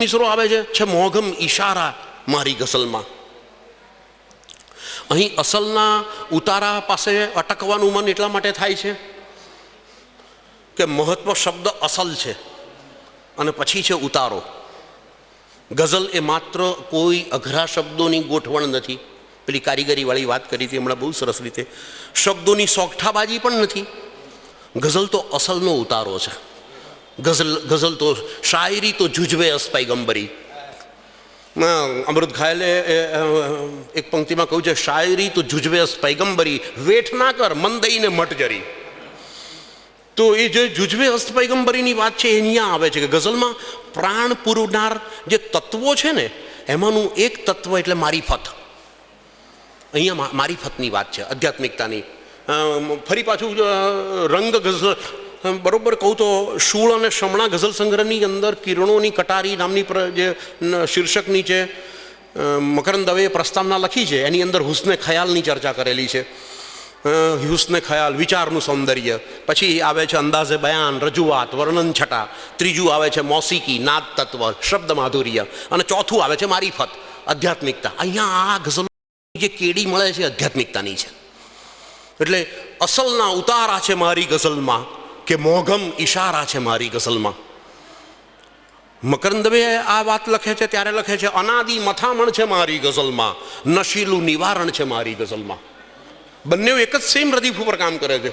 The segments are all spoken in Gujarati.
મિસરો આવે છે મોઘમ ઈશારા મારી ગઝલમાં. અહીં અસલના ઉતારા પાસે અટકવાનું મન એટલા માટે થાય છે કે મહત્વ શબ્દ અસલ છે અને પછી છે ઉતારો. ગઝલ એ માત્ર કોઈ અઘરા શબ્દોની ગોઠવણ નથી. પેલી કારીગરીવાળી વાત કરી હતી હમણાં બહુ સરસ રીતે. શબ્દોની સોગઠાબાજી પણ નથી. ગઝલ તો અસલનો ઉતારો છે. ગઝલ તો શાયરી તો જુજવે અસ પૈગંબરી. અમૃત ઘાયલે એક પંક્તિમાં કહ્યું છે, શાયરી તો જુજવે અસ પૈગંબરી, વેઠ ના કર મન દઈને મટ જરી. તો એ જે જુજવે અસ્ત પૈગંબરીની વાત છે એ અહીંયા આવે છે કે ગઝલમાં પ્રાણ પૂરનાર જે તત્વો છે ને એમાંનું એક તત્વ એટલે મારીફત. અહીંયા મારીફતની વાત છે, આધ્યાત્મિકતાની. ફરી પાછું રંગ ગઝલ બરોબર કહું તો શૂળ અને શમણા ગઝલ સંગ્રહની અંદર કિરણોની કટારી નામની જે શીર્ષકની છે મકરંદ દવેએ પ્રસ્તાવના લખી છે, એની અંદર હુસ્ને ખ્યાલની ચર્ચા કરેલી છે. હુસ્ને ખ્યાલ, વિચારનું સૌંદર્ય. પછી આવે છે અંદાઝે બયાન, રજૂઆત, વર્ણન છટા. ત્રીજું આવે છે મોસીકી, નાદ તત્વ, શબ્દ માધુર્ય. અને ચોથું આવે છે મારીફત, આધ્યાત્મિકતા. અહીંયા આ ગઝલો જે કેડી મળે છે આધ્યાત્મિકતાની છે. એટલે અસલના ઉતારા છે મારી ગઝલમાં કે મોઘમ ઈશારા છે મારી ગઝલમાં. મકરંદ દવે આ વાત લખે છે ત્યારે લખે છે, અનાદિ મથામણ છે મારી ગઝલમાં, નશીલું નિવારણ છે મારી ગઝલમાં. બંને એક જ સેમ રદીફ ઉપર કામ કરે છે.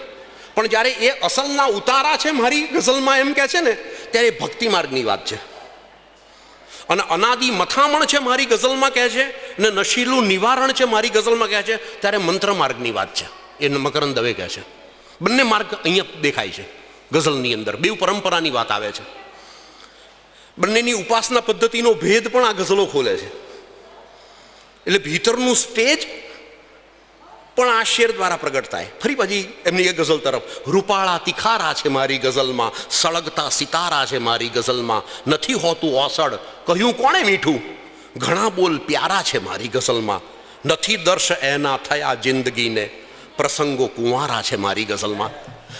પણ જ્યારે એ અસલના ઉતારા છે મારી ગઝલમાં એમ કહે છે ને ત્યારે ભક્તિ માર્ગની વાત છે. અને અનાદિ મથામણ છે મારી ગઝલમાં કહે છે અને નશીલું નિવારણ છે મારી ગઝલમાં કહે છે ત્યારે મંત્ર માર્ગની વાત છે. એ મકરંદ દવે કહે છે. બંને માર્ગ અહીંયા દેખાય છે ગઝલની અંદર. બે પરંપરાની વાત આવે છે. બંનેની ઉપાસના પદ્ધતિનો ભેદ પણ આ ગઝલો ખોલે છે. એટલે ભીતરનું સ્ટેજ પણ આ શેર દ્વારા પ્રગટ થાય. ફરી પછી એમની એક ગઝલ તરફ, રૂપાળા તિખારા છે મારી ગઝલમાં, સળગતા સિતારા છે મારી ગઝલમાં, નથી હોતું ઓસડ કહ્યું કોણે મીઠું, ઘણા બોલ પ્યારા છે મારી ગઝલમાં, નથી દર્શ એના થયા જિંદગીને, પ્રસંગો કુંવારા છે મારી ગઝલમાં.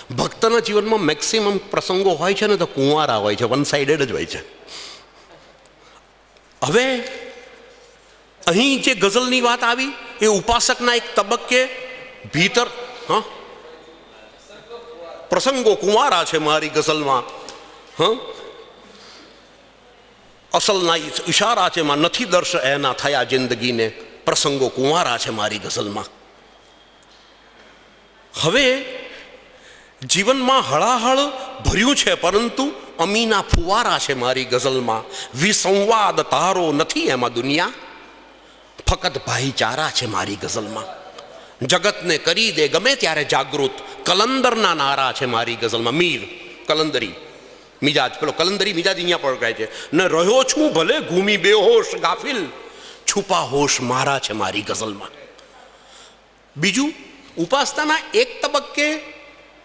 ભક્તના જીવનમાં મેક્સિમમ પ્રસંગો હોય છે ને તો કુંવારા હોય છે, વન સાઇડેડ જ હોય છે. હવે અહીં જે ગઝલની વાત આવી એ ઉપાસકના એક તબક્કે ભીતર પ્રસંગો કુંવારા છે મારી ગઝલમાં, અસલના ઈશારા છે માં, નથી દર્શ એના થયા જિંદગીને, પ્રસંગો કુંવારા છે મારી ગઝલમાં. હવે જીવનમાં હળાહળ ભર્યું છે પરંતુ અમીના ફુવારા છે મારી ગઝલમાં, વિસંવાદ તારો નથી એમાં દુનિયા, ફકત ભાઈચારા છે મારી ગઝલમાં, જગતને કરી દે ગમે ત્યારે જાગૃત, કલંદરના નારા છે મારી ગઝલમાં. મીર કલંદરી મિજાજ, પેલો કલંદરી મિજાજ અહીંયા પકડાય છે. ને રહ્યો છું ભલે ઘૂમી બેહોશ ગાફિલ, છુપા હોશ મારા છે મારી ગઝલમાં. બીજું, ઉપાસનાના એક તબક્કે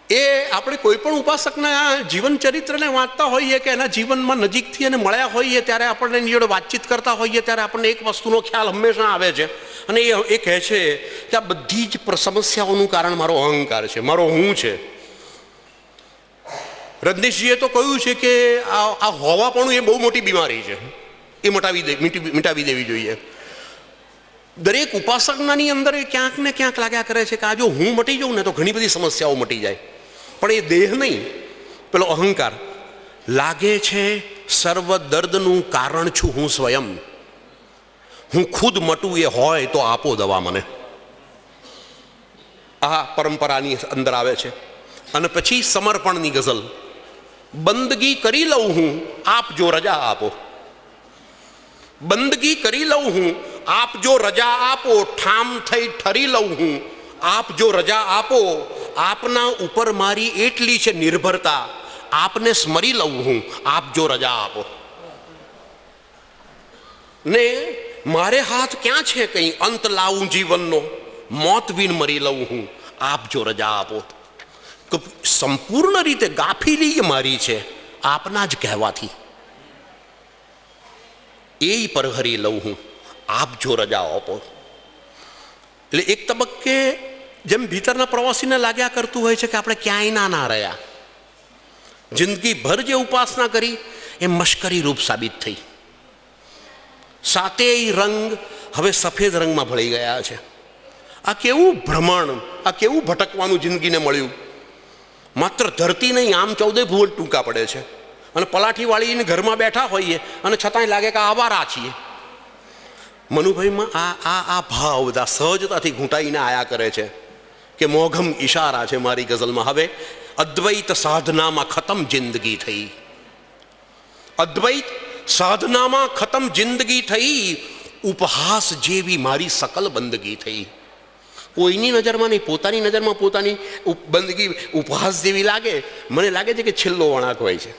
એ આપણે કોઈ પણ ઉપાસકના જીવન ચરિત્રને વાંચતા હોઈએ કે એના જીવનમાં નજીકથી એને મળ્યા હોઈએ ત્યારે આપણને એની જોડે વાતચીત કરતા હોઈએ ત્યારે આપણને એક વસ્તુનો ખ્યાલ હંમેશા આવે છે અને એ કહે છે કે આ બધી જ સમસ્યાઓનું કારણ મારો અહંકાર છે, મારો હું છે. રજનીશજીએ તો કહ્યું છે કે આ હોવાપણું એ બહુ મોટી બીમારી છે, એ મિટાવી દેવી જોઈએ. દરેક ઉપાસકનાની અંદર એ ક્યાંક ને ક્યાંક લાગ્યા કરે છે કે આ જો હું મટી જાઉં ને તો ઘણી બધી સમસ્યાઓ મટી જાય. પણ એ દેહ નહીં, પેલો અહંકાર લાગે છે સર્વ દર્દનું કારણ છું હું સ્વયં, હું ખુદ મટું એ હોય તો આપો દવા મને. આ પરંપરાની અંદર આવે છે. અને પછી સમર્પણની ગઝલ, બંદગી કરી લઉં હું આપ જો રજા આપો, બંદગી કરી લઉં હું આપ જો રજા આપો, ઠામ થઈ ઠરી લઉં હું આપ જો રજા આપો, આપના ઉપર મારી એટલી છે નિર્ભરતા, આપને સ્મરી લઉં હું આપ જો રજા આપો. ને મારે હાથ ક્યાં છે કંઈ અંત લાવું જીવનનો, મોત વિન મરી લઉં હું આપ જો રજા આપો. સંપૂર્ણ રીતે ગાફીલી મારી છે આપના જ કહેવાથી, એ પરહરી લઉં હું આપ જો રજા આપો. એટલે એક તબક્કે જેમ ભીતરના પ્રવાસીને લાગ્યા કરતું હોય છે કે આપણે ક્યાંય ના રહ્યા, જિંદગીભર જે ઉપાસના કરી એ મશ્કરી રૂપ સાબિત થઈ. સાતેય રંગ હવે સફેદ રંગમાં ભળી ગયા છે. આ કેવું ભ્રમણ, આ કેવું ભટકવાનું જિંદગીને મળ્યું. માત્ર ધરતી નહીં, આમ 14 ભુવન ટૂંકા પડે છે. અને પલાઠી વાળીને ઘરમાં બેઠા હોઈએ અને છતાંય લાગે કે આવારા છીએ. મનુભાઈમાં આ ભાવ બધા સહજતાથી ઘૂંટાઈને આયા કરે છે કે મોઘમ ઈશારા છે મારી ગઝલમાં. હવે અદ્વૈત સાધનામાં ખતમ જિંદગી થઈ, અદ્વૈત સાધનામાં ખતમ જિંદગી થઈ, ઉપહાસ જેવી મારી સકલ બંદગી થઈ. કોઈની નજરમાં નહીં, પોતાની નજરમાં પોતાની બંદગી ઉપહાસ જેવી લાગે. મને લાગે છે કે છેલ્લો વળાંક હોય છે.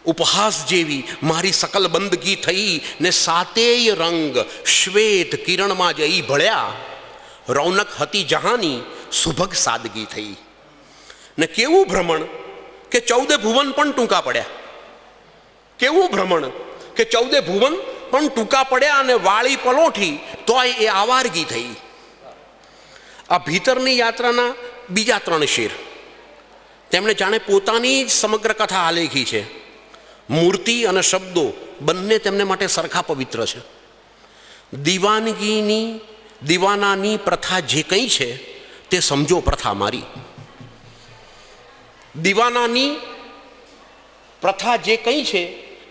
ઉપહાસ જેવી મારી સકલ બંદગી થઈ ને સાતેય રંગ શ્વેત કિરણમાં જઈ ભળ્યા. રૌનક હતી જહાની સુભગ સાદગી થઈ. ને કેવું ભ્રમણ કે 14 ભુવન પણ ટૂંકા પડ્યા. કેવું ભ્રમણ કે 14 ભુવન પણ ટૂંકા પડ્યા અને વાળી પલોઠી તોય એ આવારગી થઈ. આ ભીતરની યાત્રાના બીજા 3 શેર તેમણે જાણે પોતાની જ સમગ્ર કથા આલેખી છે. મૂર્તિ અને શબ્દો બંને તેમને માટે સરખા પવિત્ર છે. દીવાનાની પ્રથા જે કંઈ છે તે સમજો પ્રથા મારી. દીવાનાની પ્રથા જે કંઈ છે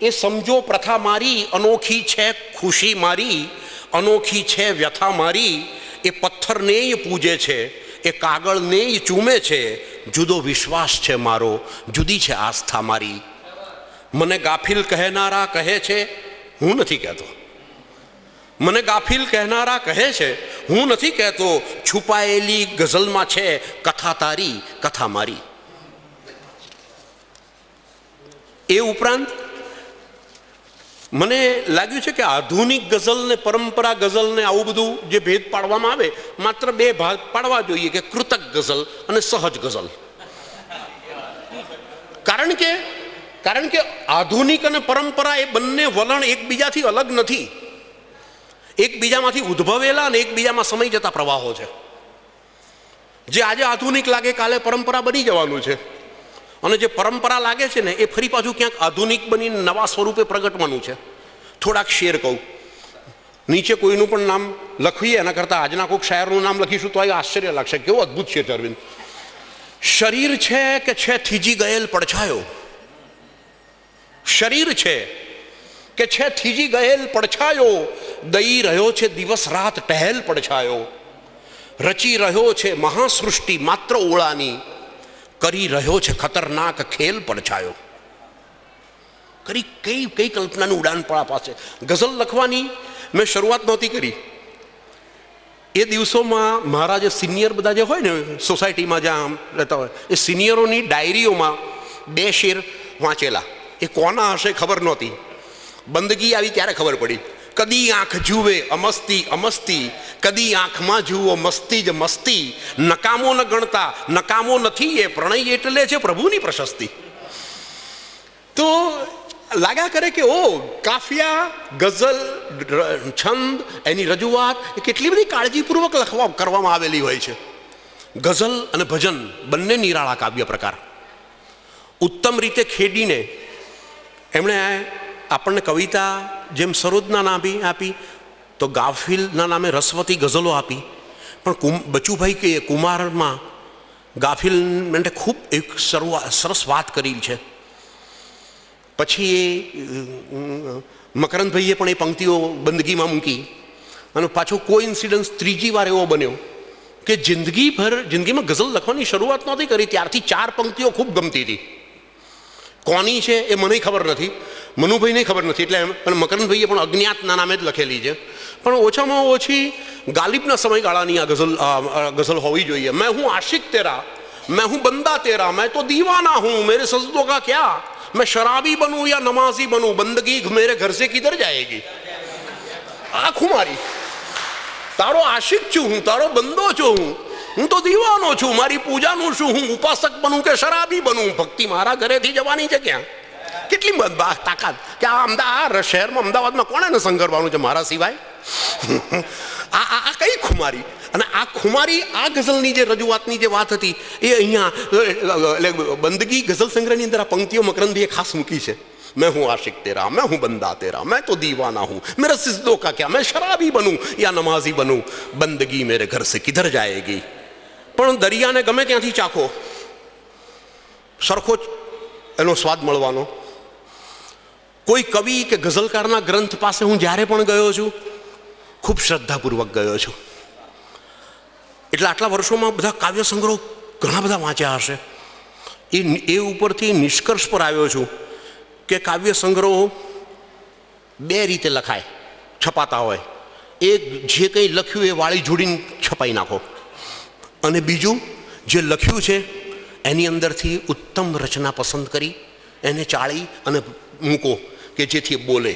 એ સમજો પ્રથા મારી. અનોખી છે ખુશી મારી, અનોખી છે વ્યથા મારી. એ પથ્થરને પૂજે છે, એ કાગળને ચૂમે છે. જુદો વિશ્વાસ છે મારો, જુદી છે આસ્થા મારી. મને ગાફિલ કહેનારા કહે છે, હું નથી કહેતો. મને ગાફિલ કહેનારા કહે છે, હું નથી કહેતો. છુપાયેલી ગઝલમાં છે કથા તારી, કથા મારી. એ ઉપરાંત મને લાગ્યું છે કે આધુનિક ગઝલ ને પરંપરા ગઝલ ને આવું બધું જે ભેદ પાડવામાં આવે, માત્ર 2 ભાગ પાડવા જોઈએ કે કૃતક ગઝલ અને સહજ ગઝલ. કારણ કે આધુનિક અને પરંપરા એ બંને વલણ એકબીજાથી અલગ નથી. એકબીજામાંથી ઉદ્ભવેલા અને એકબીજામાં સમય જતા પ્રવાહો છે. જે આજે આધુનિક લાગે કાલે પરંપરા બની જવાનું છે. અને જે પરંપરા લાગે છે ને એ ફરી પાછું ક્યાંક આધુનિક બનીને નવા સ્વરૂપે પ્રગટવાનું છે. થોડાક શેર કહું, નીચે કોઈનું પણ નામ લખીએ એના કરતાં આજના કોઈક શાયરનું નામ લખીશું તો આશ્ચર્ય લાગશે. કેવો અદ્ભુત શેર છે અરવિંદ. શરીર છે કે છે થીજી ગયેલ પડછાયો. શરીર છે કે છે થીજી ગયેલ પડછાયો. દઈ રહ્યો છે દિવસ રાત ટહેલ પડછાયો. રચી રહ્યો છે મહાસૃષ્ટિ માત્ર ઓળાની. કરી રહ્યો છે ખતરનાક ખેલ પડછાયો. કઈ કલ્પનાનું ઉડાન પડા પાસે. ગઝલ લખવાની મેં શરૂઆત નહોતી કરી. એ દિવસોમાં મારા જે સિનિયર બધા જે હોય ને સોસાયટીમાં જ્યાં રહેતા હોય, એ સિનિયરોની ડાયરીઓમાં 2 શેર વાંચેલા. એ કોના હશે ખબર નહોતી. બંદગી આવી ત્યારે ખબર પડી. કદી આંખ જુએ અમસ્તી અમસ્તી, કદી આંખમાં જુઓ મસ્તી જ મસ્તી. નકામો ન ગણતા નકામો નથી એ પ્રણય, એટલે છે પ્રભુની પ્રશસ્તિ. તો લાગ્યા કરે કે કાફિયા, ગઝલ, છંદ, એની રજૂઆત એ કેટલી બધી કાળજીપૂર્વક કરવામાં આવેલી હોય છે. ગઝલ અને ભજન બંને નિરાળા કાવ્ય પ્રકાર ઉત્તમ રીતે ખેડીને એમણે આપણને કવિતા જેમ સરોદના નામે આપી, તો ગાફિલના નામે રસવતી ગઝલો આપી. પણ બચુભાઈ કે કુમારમાં ગાફિલ માટે ખૂબ એક સરસ વાત કરી છે. પછી એ મકરંદભાઈએ પણ એ પંક્તિઓ બંદગીમાં મૂકી. અને પાછો કોઈ ઇન્સિડન્સ 3જી વાર એવો બન્યો કે જિંદગીમાં ગઝલ લખવાની શરૂઆત નહોતી કરી ત્યારથી 4 પંક્તિઓ ખૂબ ગમતી હતી. કોની છે એ મને ખબર નથી, મનુભાઈને ખબર નથી, એટલે અને મકરંદભાઈએ પણ અજ્ઞાતના નામે જ લખેલી છે. પણ ઓછામાં ઓછી ગાલિબના સમયગાળાની આ ગઝલ હોવી જોઈએ. મેં હું આશિક તેરા, મેં હું બંદા તેરા, મેં તો દીવાના હું, મેરે સજદો કા ક્યા, मैं शराबी बनूं या नमाजी बनूं, बंदगी मेरे घर से किधर जाएगी. આ ખુમારી, તારો આશિક છું હું, તારો બંદો છું હું તો દીવાનો છું. મારી પૂજાનું શું, હું ઉપાસક બનું કે શરાબી બનું, ભક્તિ મારા ઘરેથી જવાની છે ક્યાં. કેટલી તાકાત કે આ શહેરમાં અમદાવાદમાં કોને સંગરવાનું છે મારા સિવાય. આ કઈ ખુમારી. અને આ ખુમારી આ ગઝલની જે રજૂઆતની જે વાત હતી એ અહીંયા બંદગી ગઝલ સંગ્રહની અંદર આ પંક્તિઓ મકરંદભાઈએ ખાસ મૂકી છે. मैं हूं आशिक तेरा, मैं हूं बंदा तेरा, मैं तो दीवाना हूं, मेरा सिजदों का क्या, मैं शराबी बनूं या नमाजी बनूं, बंदगी मेरे घर से किधर जाएगी। પણ દરિયાને ગમે ત્યાંથી ચાખો, સરખો એનો સ્વાદ મળવાનો. કોઈ કવિ કે ગઝલકારના ગ્રંથ પાસે હું જ્યારે પણ ગયો છું, ખૂબ શ્રદ્ધાપૂર્વક ગયો છું. એટલે આટલા વર્ષોમાં બધા કાવ્ય સંગ્રહો ઘણા બધા વાંચ્યા હશે. એ ઉપરથી નિષ્કર્ષ પર આવ્યો છું કે કાવ્ય સંગ્રહો બે રીતે લખાય, છપાતા હોય. એક જે કંઈ લખ્યું એ વાળી જોડીને છપાઈ નાખો, અને બીજું જે લખ્યું છે એની અંદરથી ઉત્તમ રચના પસંદ કરી એને ચાળી અને મૂકો કે જેથી બોલે.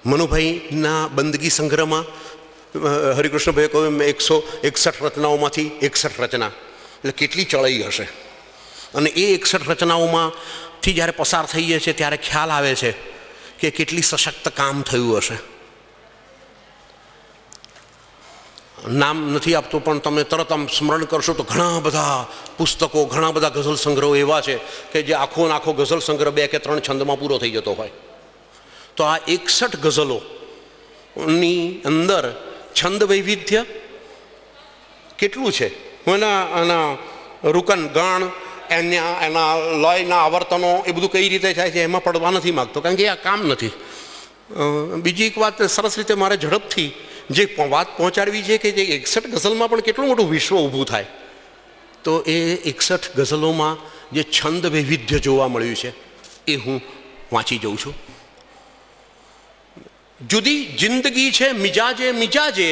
મનુભાઈના બંદગી સંગ્રહમાં હરિકૃષ્ણભાઈએ કહ્યું 161 રચનાઓમાંથી 61 રચના, એટલે કેટલી ચડાઈ હશે. અને એ 61 રચનાઓમાંથી જ્યારે પસાર થઈએ છીએ ત્યારે ખ્યાલ આવે છે કે કેટલી સશક્ત કામ થયું હશે. નામ નથી આપતો પણ તમે તરત આમ સ્મરણ કરશો તો ઘણા બધા પુસ્તકો, ઘણા બધા ગઝલ સંગ્રહો એવા છે કે જે આખો આખો ગઝલ સંગ્રહ 2 કે 3 છંદમાં પૂરો થઈ જતો હોય. તો આ 61 ગઝલોની અંદર છંદ વૈવિધ્ય કેટલું છે, એના રૂકન ગણ, એના લયના આવર્તનો, એ બધું કઈ રીતે થાય છે એમાં પડવા નથી માગતો, કારણ કે આ કામ નથી. બીજી એક વાત સરસ રીતે મારે ઝડપથી જે વાત પહોંચાડવી છે કે જે 61 ગઝલમાં પણ કેટલું મોટું વિશ્વ ઊભું થાય. તો એ 61 ગઝલોમાં જે છંદ વૈવિધ્ય જોવા મળ્યું છે એ હું વાંચી જઉં છું. જુદી જિંદગી છે મિજાજે મિજાજે,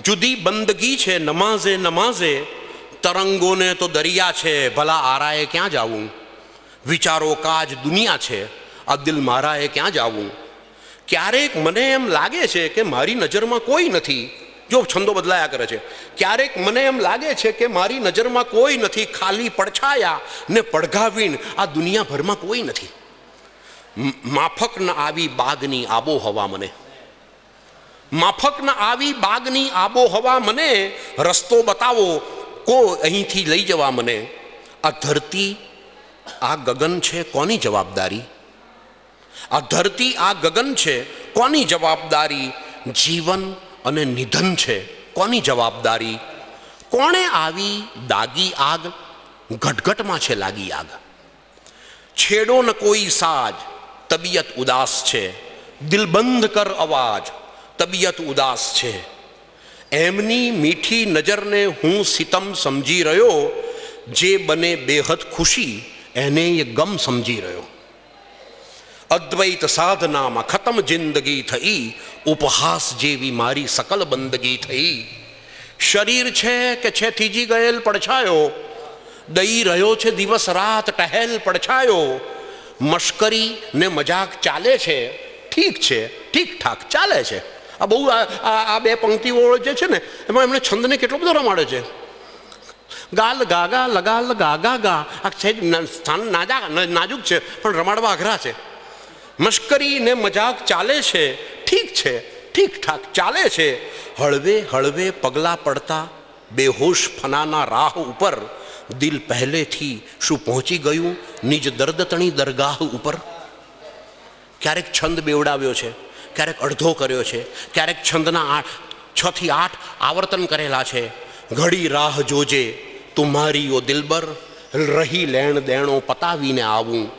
જુદી બંદગી છે નમાઝે નમાઝે, તરંગોને તો દરિયા છે ભલા આરાએ ક્યાં જાવું, વિચારો કાજ દુનિયા છે આ દિલ મારાએ ક્યાં જાવું. ક્યારેક મને એમ લાગે છે કે મારી નજરમાં કોઈ નથી, જો છંદો બદલાયા કરે છે. ક્યારેક મને એમ લાગે છે કે મારી નજરમાં કોઈ નથી, ખાલી પડછાયા ને પડઘાવીને આ દુનિયાભરમાં કોઈ નથી. માફક ન આવી બાગની આબોહવા મને, માફક ન આવી બાગની આબોહવા મને, રસ્તો બતાવો કો અહીંથી લઈ જવા મને. આ ધરતી આ ગગન છે કોની જવાબદારી, આ ધરતી આ ગગન છે કોની જવાબદારી, જીવન અને નિધન છે કોની જવાબદારી. કોણે આવી દાગી આગ, ઘટઘટમાં છે લાગી આગ. છેડો ન કોઈ સાજ, તબિયત ઉદાસ છે, દિલ બંધ કર અવાજ, તબિયત ઉદાસ છે. એમની મીઠી નજરને હું સિતમ સમજી રહ્યો, જે બને બેહદ ખુશી એને એ ગમ સમજી રહ્યો. અદ્વૈત સાધનામાં ખતમ જિંદગી થઈ, ઉપહાસ જેવી મારી સકલ બંદગી થઈ. શરીર છે કે છે થીજી ગયેલ પડછાયો, દઈ રહ્યો છે દિવસ રાત ટહેલ પડછાયો. મશ્કરી ને મજાક ચાલે છે, ઠીક છે ઠીક ઠાક ચાલે છે. આ બહુ આ બે પંક્તિઓ જે છે ને એમાં એમણે છંદને કેટલો બધો રમાડે છે. ગાલ ગાગા લગાલ ગાગા ગા, આ છે સ્થાન નાજુક છે પણ રમાડવા અઘરા છે. મશ્કરી ને મજાક ચાલે છે, ઠીક છે ઠીક ઠાક ચાલે છે. હળવે હળવે પગલાં પડતા બેહોશ ફનાના રાહ ઉપર, દિલ પહેલેથી શું પહોંચી ગયું નિજ દર્દતણી દરગાહ ઉપર. ક્યારેક છંદ બેવડાવ્યો છે, ક્યારેક અડધો કર્યો છે, ક્યારેક છંદના 6 થી 8 આવર્તન કરેલા છે. ઘડી રાહ જોજે તુમ્હારી ઓ દિલબર, રહી લેણ દેણો પતાવીને આવું.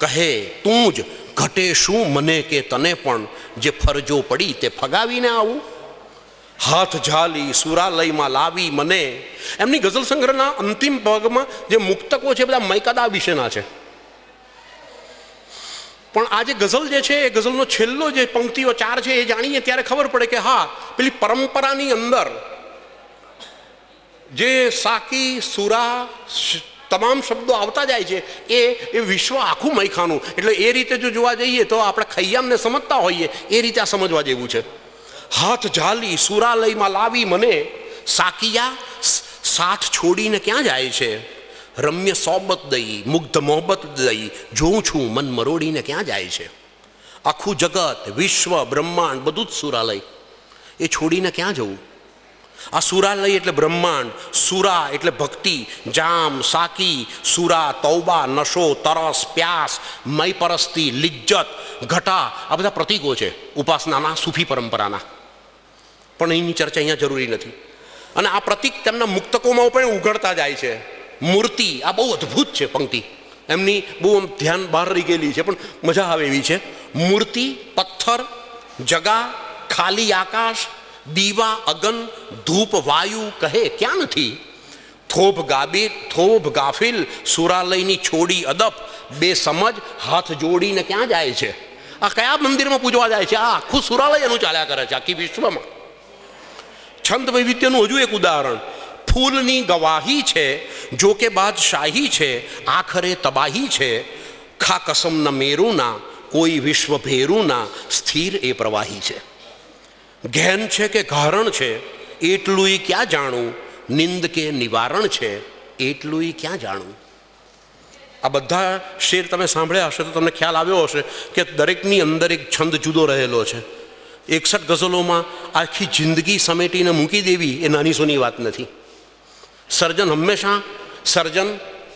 કહે તું જ ઘટે શું મને કે તને પણ, જે ફરજો પડી તે ફગાવીને આવું. હાથ ઝાલી સુરાલયમાં લાવી મને. એમની ગઝલ સંગ્રહના અંતિમ ભાગમાં જે મુક્તકો છે બધા મૈકદા વિશેના છે. પણ આ જે ગઝલ જે છે એ ગઝલનો છેલ્લો જે પંક્તિઓ 4 છે એ જાણીએ ત્યારે ખબર પડે કે હા, પેલી પરંપરાની અંદર જે સાકી સુરા તમામ શબ્દો આવતા જાય છે એ વિશ્વ આખું મૈખાનું. એટલે એ રીતે જો જોવા જઈએ તો આપણે ખૈયામને સમજતા હોઈએ એ રીતે આ સમજવા જેવું છે. હાથ ઝાલી સુરાલયમાં લાવી મને, સાકિયા સાથ છોડીને ક્યાં જાય છે. રમ્ય સોબત દઈ મુગ્ધ મોહબત દઈ, જોઉં છું મન મરોડીને ક્યાં જાય છે. આખું જગત વિશ્વ બ્રહ્માંડ બધું જ સુરાલય, એ છોડીને ક્યાં જવું. આ સુરાલય એટલે બ્રહ્માંડ, સુરા એટલે ભક્તિ, જામ, સાકી, સુરા, તૌબા, નશો, તરસ, પ્યાસ, મય પરસ્તી, લિજ્જત, ઘટા, આ બધા પ્રતીકો છે ઉપાસનાના, સૂફી પરંપરાના. પણ એની ચર્ચા અહીંયા જરૂરી નથી. અને આ પ્રતીક તેમના મુક્તકોમાં પણ ઉઘડતા જાય છે. મૂર્તિ, આ બહુ અદ્ભુત છે પંક્તિ, એમની બહુ આમ ધ્યાન બહાર રહી ગયેલી છે પણ મજા આવે એવી છે. મૂર્તિ, પથ્થર, જગા, ખાલી આકાશ, દીવા, અગન, ધૂપ, વાયુ, કહે ક્યાં નથી. થોભ ગાફિલ, સુરાલયની છોડી અદપ, બે સમજ હાથ જોડીને ક્યાં જાય છે. આ કયા મંદિરમાં પૂજવા જાય છે? આ આખું સુરાલય એનું ચાલ્યા કરે છે આખી વિશ્વમાં. છંદ વૈવિધ્યનું હજુ એક ઉદાહરણ, ફૂલની ગવાહી છે, જો કે બાદશાહી છે, આખરે તબાહી છે, ખા કસમ ન મેરુના, કોઈ વિશ્વ ભેરુના, સ્થિર એ પ્રવાહી છે. ઘેન છે કે ગારણ છે, એટલું ક્યાં જાણું, નિંદ કે નિવારણ છે, એટલું ક્યાં જાણું. આ બધા શેર તમે સાંભળ્યા હશે તો તમને ખ્યાલ આવ્યો હશે કે દરેકની અંદર એક છંદ જુદો રહેલો છે. 61 ગઝલોમાં આખી જિંદગી સમેટીને મૂકી દેવી એ નાની સોની વાત નથી. સર્જન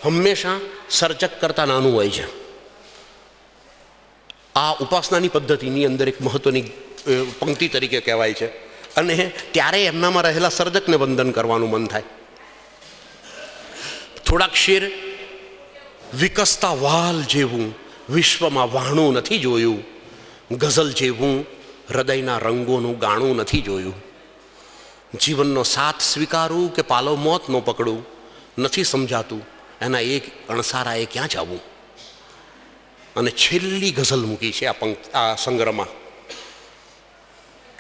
હંમેશા સર્જક કરતાં નાનું હોય છે. આ ઉપાસનાની પદ્ધતિની અંદર એક મહત્વની પંક્તિ તરીકે કહેવાય છે. અને ત્યારે એમનામાં રહેલા સર્જકને વંદન કરવાનું મન થાય. થોડાક શેર, વિકસતા વાલ જેવું વિશ્વમાં વહાણું નથી જોયું, ગઝલ જેવું હૃદયના રંગોનું ગાણું નથી જોયું. જીવનનો સાથ સ્વીકારું કે પાલો મોતનો પકડું, નથી સમજાતું એના એક અણસારાએ ક્યાં જવું. અને છેલ્લી ગઝલ મૂકી છે આ સંગ્રહમાં.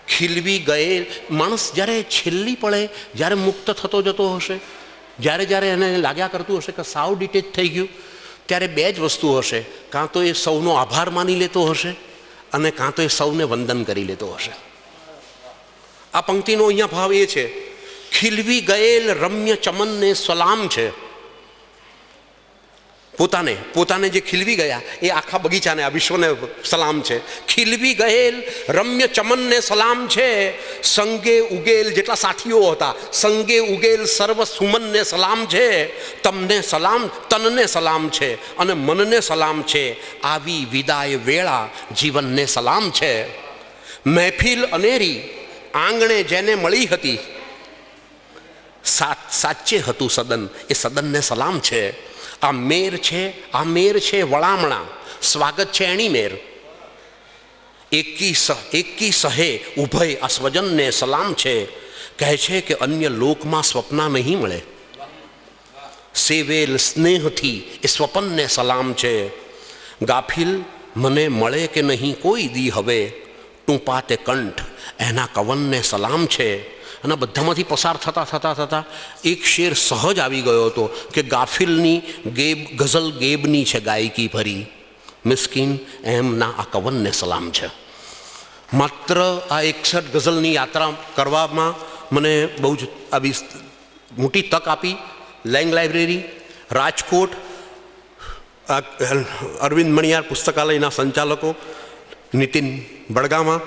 ખીલવી ગયેલ માણસ જ્યારે છેલ્લી પડે, જ્યારે મુક્ત થતો જતો હશે, જ્યારે એને લાગ્યા કરતું હશે કે સાવ ડિટેચ થઈ ગયું, ત્યારે બે જ વસ્તુ હશે, કાં તો એ સૌનો આભાર માની લેતો હશે અને કાં તો એ સૌને વંદન કરી લેતો હશે. આ પંક્તિનો અહીંયા ભાવ એ છે, ખીલવી ગયેલ રમ્ય ચમનને સલામ છે. પોતાને જે ખીલવી ગયા એ આખા બગીચાને, આ વિશ્વને સલામ છે. ખીલવી ગયેલ રમ્ય ચમનને સલામ છે, સંગે ઉગેલ, જેટલા સાથીઓ હતા, સંગે ઉગેલ સર્વ સુમનને સલામ છે. તનને સલામ છે અને મનને સલામ છે, આવી વિદાય વેળા જીવનને સલામ છે. મહેફિલ અનેરી આંગણે જેને મળી હતી, સાચે હતું સદન, એ સદનને સલામ છે. આ મેર છે વળામણા, સ્વાગત છે એની મેર. એકી સહે ઉભય આ સ્વજનને સલામ છે, કહે છે કે અન્ય લોકમાં સ્વપ્ના નહીં મળે. સેવેલ સ્નેહથી એ સ્વપનને સલામ છે. ગાફિલ મને મળે કે નહીં કોઈ દી હવે, ટૂંપા તે કંઠ એના કવનને સલામ છે. અને બધામાંથી પસાર થતા એક શેર સહજ આવી ગયો હતો કે ગાફિલની ગઝલ ગેબની છે ગાયકી ભરી, મિસ્કીન એમના આ કવનને સલામ છે. માત્ર આ 61 ગઝલની યાત્રા કરવામાં મને બહુ જ આવી મોટી તક આપી લેંગ લાઇબ્રેરી, રાજકોટ, અરવિંદ મણિયાર પુસ્તકાલયના સંચાલકો નીતિન બડગામા